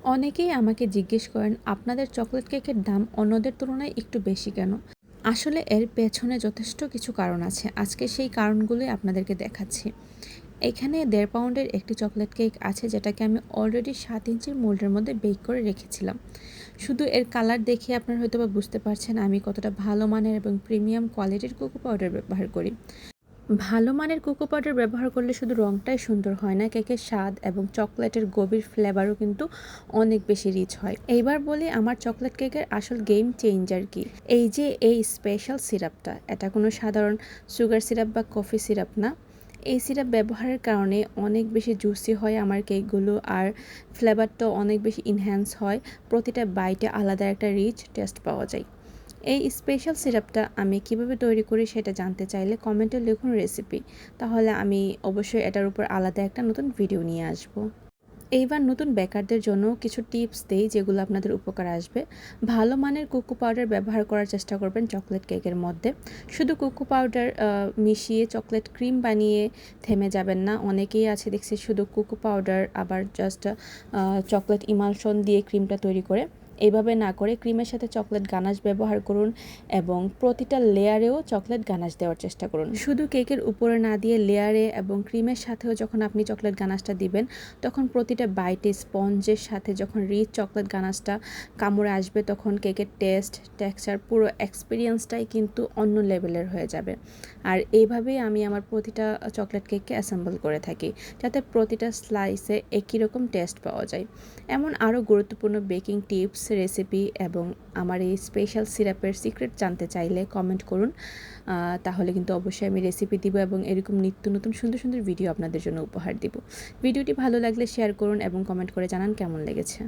অনেকেই আমাকে জিজ্ঞেস করেন আপনাদের চকলেট কেকের দাম অন্যদের তুলনায় একটু বেশি কেন? আসলে এর পেছনে যথেষ্ট কিছু কারণ আছে। আজকে সেই কারণগুলোই আপনাদেরকে দেখাচ্ছি। এখানে ১.৫ পাউন্ডের একটি চকলেট কেক আছে যেটাকে আমি অলরেডি ৭ ইঞ্চির মোল্ডের মধ্যে বেক করে রেখেছিলাম। শুধু এর কালার দেখে আপনারা হয়তোবা বুঝতে পারছেন আমি কতটা ভালো মানের এবং প্রিমিয়াম কোয়ালিটির কোকো পাউডার ব্যবহার করি। ভালো মানের কোকো পাউডার ব্যবহার করলে শুধু রঙটাই সুন্দর হয় না, কেকের স্বাদ এবং চকলেটের গভীর ফ্লেভারও কিন্তু অনেক বেশি রিচ হয়। এইবার বলি আমার চকলেট কেকের আসল গেম চেঞ্জার কি। এই যে এই স্পেশাল সিরাপটা, এটা কোনো সাধারণ সুগার সিরাপ বা কফি সিরাপ না। এই সিরাপ ব্যবহারের কারণে অনেক বেশি জুসি হয় আমার কেকগুলো, আর ফ্লেভারটাও অনেক বেশি ইনহ্যান্স হয়। প্রতিটা বাইটে আলাদা একটা রিচ টেস্ট পাওয়া যায়। এই স্পেশাল সিরাপটা আমি কিভাবে তৈরি করি সেটা জানতে চাইলে কমেন্টে লিখুন রেসিপি, তাহলে আমি অবশ্যই এটার উপর আলাদা একটা নতুন ভিডিও নিয়ে আসব। এইবার নতুন বেকারদের জন্য কিছু টিপস দেই যেগুলো আপনাদের উপকার আসবে। ভালো মানের কোকো পাউডার ব্যবহার করার চেষ্টা করবেন চকলেট কেকের মধ্যে। শুধু কোকো পাউডার মিশিয়ে চকলেট ক্রিম বানিয়ে থেমে যাবেন না। অনেকেই আছে দেখছি শুধু কোকো পাউডার আবার জাস্ট চকলেট ইমালশন দিয়ে ক্রিমটা তৈরি করে। এইভাবে না করে ক্রিমের সাথে চকলেট গানাশ ব্যবহার করুন এবং প্রতিটা লেয়ারেও চকলেট গানাশ দেওয়ার চেষ্টা করুন। শুধু কেকের উপরে না দিয়ে লেয়ারে এবং ক্রিমের সাথেও যখন আপনি চকলেট গানাশটা দিবেন, তখন প্রতিটা বাইটে স্পঞ্জের সাথে যখন রিচ চকলেট গানাশটা কামড়ে আসবে, তখন কেকের টেস্ট, টেক্সচার, পুরো এক্সপিরিয়েন্সটাই কিন্তু অন্য লেভেলের হয়ে যাবে। আর এইভাবেই আমি আমার প্রতিটা চকলেট কেককে অ্যাসেম্বল করে থাকি, যাতে প্রতিটা স্লাইসে একই রকম টেস্ট পাওয়া যায়। এমন আরও গুরুত্বপূর্ণ বেকিং টিপস, রেসিপি এবং আমার এই স্পেশাল সিরাপের সিক্রেট জানতে চাইলে কমেন্ট করুন। তাহলে কিন্তু অবশ্যই আমি রেসিপি দিব এবং এরকম নিত্য নতুন সুন্দর সুন্দর ভিডিও আপনাদের জন্য উপহার দিব। ভিডিওটি ভালো লাগলে শেয়ার করুন এবং কমেন্ট করে জানান কেমন লেগেছে।